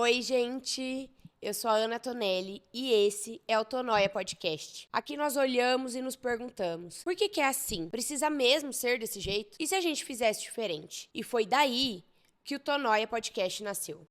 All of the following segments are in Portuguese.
Oi, gente! Eu sou a Ana Tonelli e esse é o Tonóia Podcast. Aqui nós olhamos e nos perguntamos: por que é assim? Precisa mesmo ser desse jeito? E se a gente fizesse diferente? E foi daí que o Tonóia Podcast nasceu.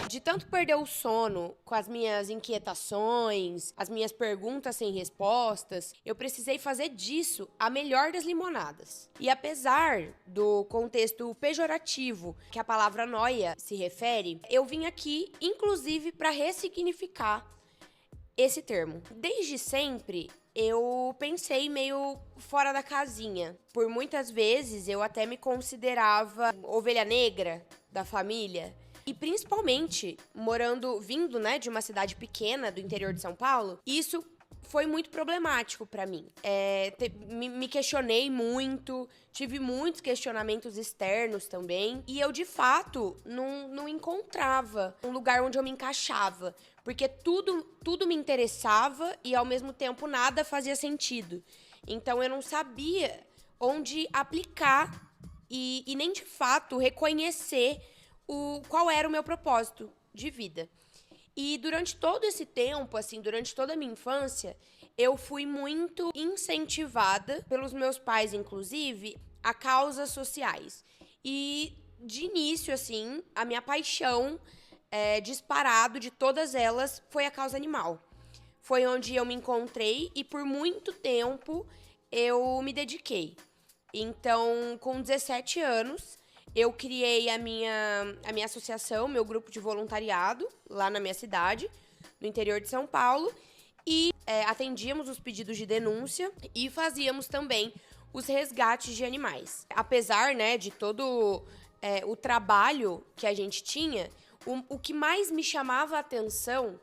De tanto perder o sono com as minhas inquietações, as minhas perguntas sem respostas, eu precisei fazer disso a melhor das limonadas. E apesar do contexto pejorativo que a palavra noia se refere, eu vim aqui, inclusive, para ressignificar esse termo. Desde sempre, eu pensei meio fora da casinha. Por muitas vezes, eu até me considerava ovelha negra da família. E principalmente, vindo, de uma cidade pequena do interior de São Paulo, isso foi muito problemático pra mim. Me questionei muito, tive muitos questionamentos externos também. E eu, de fato, não encontrava um lugar onde eu me encaixava. Porque tudo me interessava e, ao mesmo tempo, nada fazia sentido. Então, eu não sabia onde aplicar e nem, de fato, reconhecer qual era o meu propósito de vida. E durante todo esse tempo, durante toda a minha infância, eu fui muito incentivada pelos meus pais, inclusive, a causas sociais. E, de início, a minha paixão, disparado de todas elas, foi a causa animal. Foi onde eu me encontrei e, por muito tempo, eu me dediquei. Então, com 17 anos, eu criei a minha associação, meu grupo de voluntariado, lá na minha cidade, no interior de São Paulo, e atendíamos os pedidos de denúncia e fazíamos também os resgates de animais. Apesar, de todo o trabalho que a gente tinha, o que mais me chamava a atenção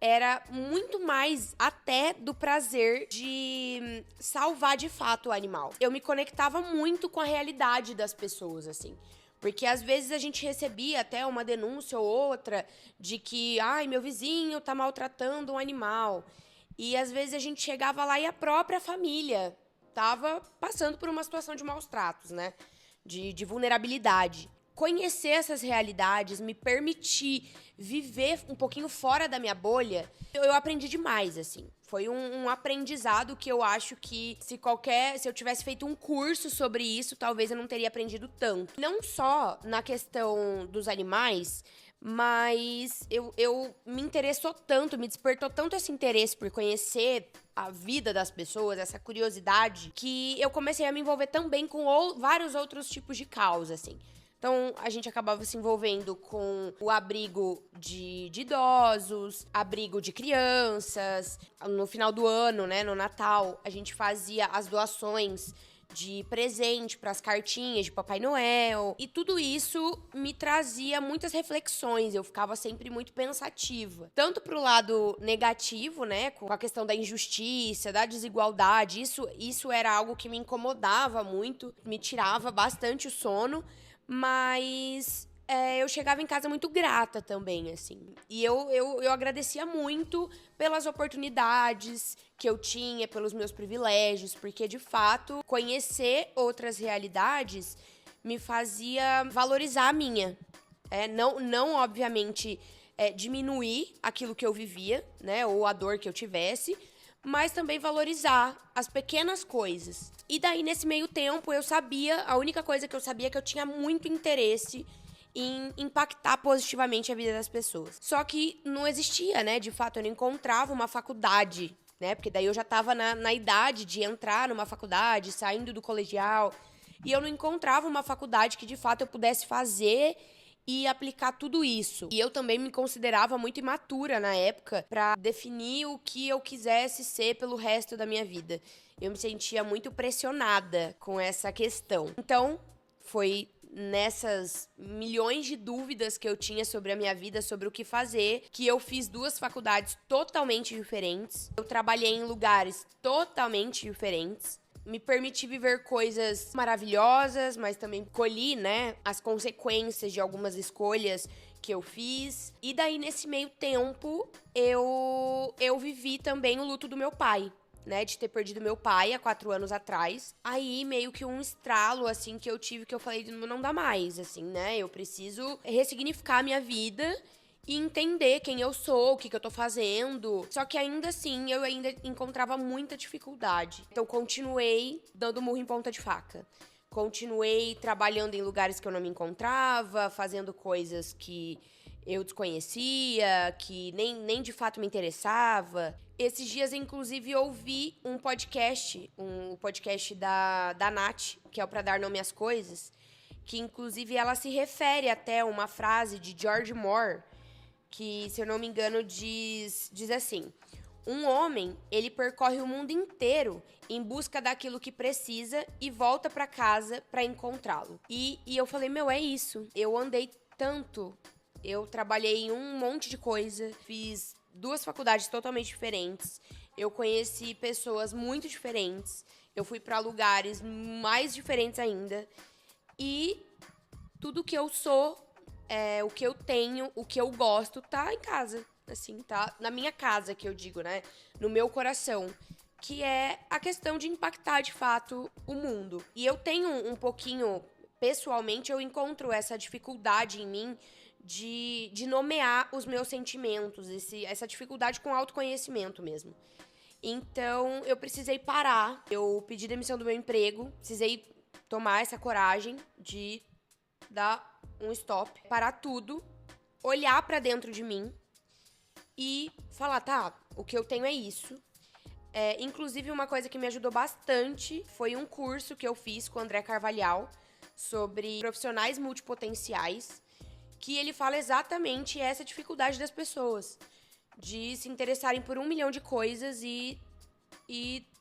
era muito mais até do prazer de salvar de fato o animal. Eu me conectava muito com a realidade das pessoas, Porque às vezes a gente recebia até uma denúncia ou outra de que, meu vizinho tá maltratando um animal. E às vezes a gente chegava lá e a própria família tava passando por uma situação de maus tratos, de vulnerabilidade. Conhecer essas realidades, me permitir viver um pouquinho fora da minha bolha, eu aprendi demais, Foi um aprendizado que eu acho que se eu tivesse feito um curso sobre isso, talvez eu não teria aprendido tanto. Não só na questão dos animais, mas eu me interessou tanto, me despertou tanto esse interesse por conhecer a vida das pessoas, essa curiosidade, que eu comecei a me envolver também com vários outros tipos de causa, Então, a gente acabava se envolvendo com o abrigo de idosos, abrigo de crianças. No final do ano, no Natal, a gente fazia as doações de presente para as cartinhas de Papai Noel. E tudo isso me trazia muitas reflexões. Eu ficava sempre muito pensativa. Tanto pro lado negativo, com a questão da injustiça, da desigualdade. Isso era algo que me incomodava muito, me tirava bastante o sono. Mas eu chegava em casa muito grata também, E eu agradecia muito pelas oportunidades que eu tinha, pelos meus privilégios, porque, de fato, conhecer outras realidades me fazia valorizar a minha. Não obviamente, diminuir aquilo que eu vivia, ou a dor que eu tivesse, mas também valorizar as pequenas coisas. E daí, nesse meio tempo, a única coisa que eu sabia é que eu tinha muito interesse em impactar positivamente a vida das pessoas. Só que não existia, de fato, eu não encontrava uma faculdade, porque daí eu já tava na idade de entrar numa faculdade, saindo do colegial, e eu não encontrava uma faculdade que, de fato, eu pudesse fazer e aplicar tudo isso. E eu também me considerava muito imatura na época pra definir o que eu quisesse ser pelo resto da minha vida. Eu me sentia muito pressionada com essa questão. Então, foi nessas milhões de dúvidas que eu tinha sobre a minha vida, sobre o que fazer, que eu fiz 2 faculdades totalmente diferentes. Eu trabalhei em lugares totalmente diferentes. Me permiti viver coisas maravilhosas, mas também colhi, as consequências de algumas escolhas que eu fiz. E daí, nesse meio tempo, eu vivi também o luto do meu pai. né, de ter perdido meu pai há 4 anos atrás. Aí, meio que um estralo, assim, que eu tive, que eu falei, não dá mais, assim, né? Eu preciso ressignificar a minha vida e entender quem eu sou, o que eu tô fazendo. Só que ainda assim, eu ainda encontrava muita dificuldade. Então, continuei dando murro em ponta de faca. Continuei trabalhando em lugares que eu não me encontrava, fazendo coisas que eu desconhecia, que nem de fato me interessava. Esses dias, inclusive, eu ouvi um podcast da Nath, que é o Pra Dar Nome às Coisas, que inclusive ela se refere até a uma frase de George Moore, que, se eu não me engano, diz assim: um homem, ele percorre o mundo inteiro em busca daquilo que precisa e volta pra casa pra encontrá-lo. E eu falei, meu, é isso. Eu andei tanto, eu trabalhei em um monte de coisa, fiz 2 faculdades totalmente diferentes, eu conheci pessoas muito diferentes, eu fui pra lugares mais diferentes ainda, e tudo que eu sou, o que eu tenho, o que eu gosto, tá em casa. Assim, tá na minha casa, que eu digo, né? No meu coração. Que é a questão de impactar, de fato, o mundo. E eu tenho um pouquinho, pessoalmente, eu encontro essa dificuldade em mim de nomear os meus sentimentos, essa dificuldade com autoconhecimento mesmo. Então, eu precisei parar. Eu pedi demissão do meu emprego, precisei tomar essa coragem de dar um stop, parar tudo, olhar pra dentro de mim e falar, tá, o que eu tenho é isso. Inclusive, uma coisa que me ajudou bastante foi um curso que eu fiz com o André Carvalhal sobre profissionais multipotenciais, que ele fala exatamente essa dificuldade das pessoas, de se interessarem por 1 milhão de coisas e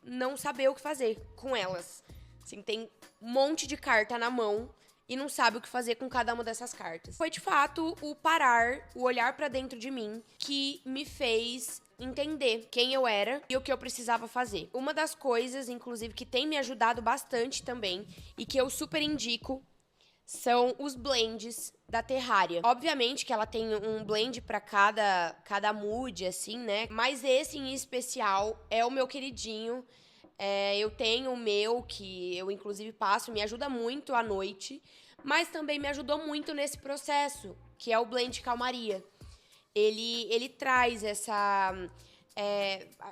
não saber o que fazer com elas. Assim, tem um monte de carta na mão e não sabe o que fazer com cada uma dessas cartas. Foi, de fato, o parar, o olhar pra dentro de mim, que me fez entender quem eu era e o que eu precisava fazer. Uma das coisas, inclusive, que tem me ajudado bastante também, e que eu super indico, são os blends da Terraria. Obviamente que ela tem um blend pra cada mood, assim, né? Mas esse, em especial, é o meu queridinho. Eu tenho o meu, que eu inclusive passo, me ajuda muito à noite, mas também me ajudou muito nesse processo, que é o blend Calmaria. Ele traz essa...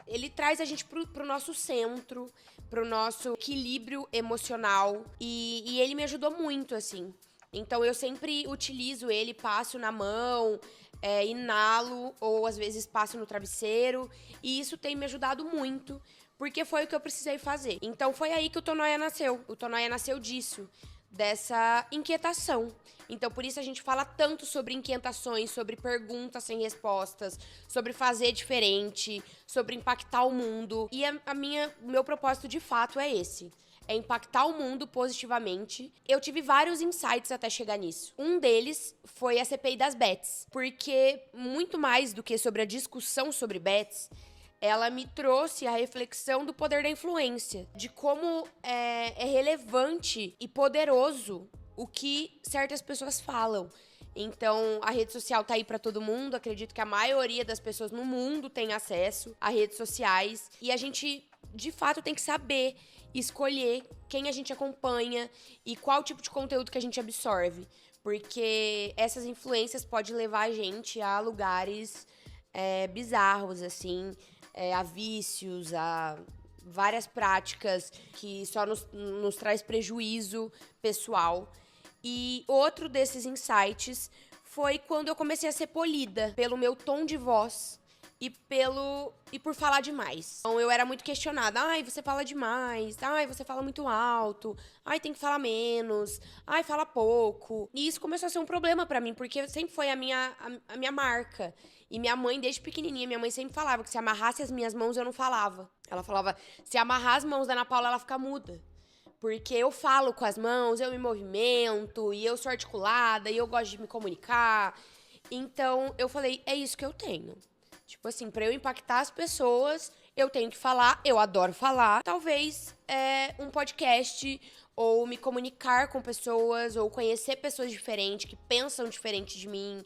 ele traz a gente pro nosso centro, pro nosso equilíbrio emocional, e ele me ajudou muito, assim. Então, eu sempre utilizo ele, passo na mão, inalo, ou às vezes passo no travesseiro, e isso tem me ajudado muito, porque foi o que eu precisei fazer. Então, foi aí que o Tonoia nasceu. O Tonoia nasceu disso, dessa inquietação. Então, por isso a gente fala tanto sobre inquietações, sobre perguntas sem respostas, sobre fazer diferente, sobre impactar o mundo. E o meu propósito, de fato, é esse. É impactar o mundo positivamente. Eu tive vários insights até chegar nisso. Um deles foi a CPI das bets, porque muito mais do que sobre a discussão sobre bets, ela me trouxe a reflexão do poder da influência, de como é relevante e poderoso o que certas pessoas falam. Então, a rede social tá aí pra todo mundo, acredito que a maioria das pessoas no mundo tem acesso a redes sociais, e a gente, de fato, tem que saber escolher quem a gente acompanha e qual tipo de conteúdo que a gente absorve, porque essas influências podem levar a gente a lugares bizarros, assim, a vícios, a várias práticas que só nos traz prejuízo pessoal. E outro desses insights foi quando eu comecei a ser polida pelo meu tom de voz e por falar demais. Então, eu era muito questionada. Ai, você fala demais. Ai, você fala muito alto. Ai, tem que falar menos. Ai, fala pouco. E isso começou a ser um problema pra mim, porque sempre foi a minha marca. E minha mãe, desde pequenininha, minha mãe sempre falava que se amarrasse as minhas mãos, eu não falava. Ela falava, se amarrar as mãos da Ana Paula, ela fica muda. Porque eu falo com as mãos, eu me movimento, e eu sou articulada, e eu gosto de me comunicar. Então, eu falei, é isso que eu tenho. Tipo assim, pra eu impactar as pessoas, eu tenho que falar, eu adoro falar. Talvez um podcast, ou me comunicar com pessoas, ou conhecer pessoas diferentes, que pensam diferente de mim,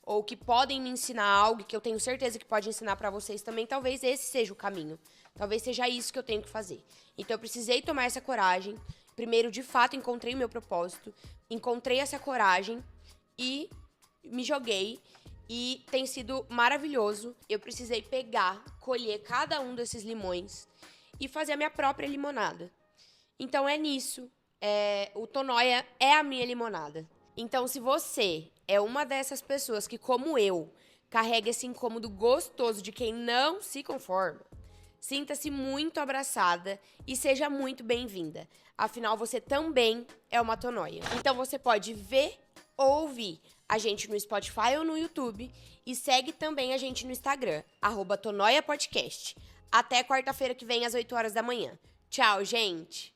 ou que podem me ensinar algo que eu tenho certeza que pode ensinar pra vocês também. Talvez esse seja o caminho, Talvez seja isso que eu tenho que fazer. Então eu precisei tomar essa coragem. Primeiro, de fato, encontrei o meu propósito, encontrei essa coragem e me joguei. E tem sido maravilhoso. Eu precisei pegar, colher cada um desses limões e fazer a minha própria limonada. Então é nisso. O Tonóia é a minha limonada. Então, se você é uma dessas pessoas que, como eu, carrega esse incômodo gostoso de quem não se conforma, sinta-se muito abraçada e seja muito bem-vinda. Afinal, você também é uma Tonóia. Então, você pode ver ou ouvir a gente no Spotify ou no YouTube e segue também a gente no Instagram, @TonoiaPodcast. Até quarta-feira que vem, às 8 horas da manhã. Tchau, gente!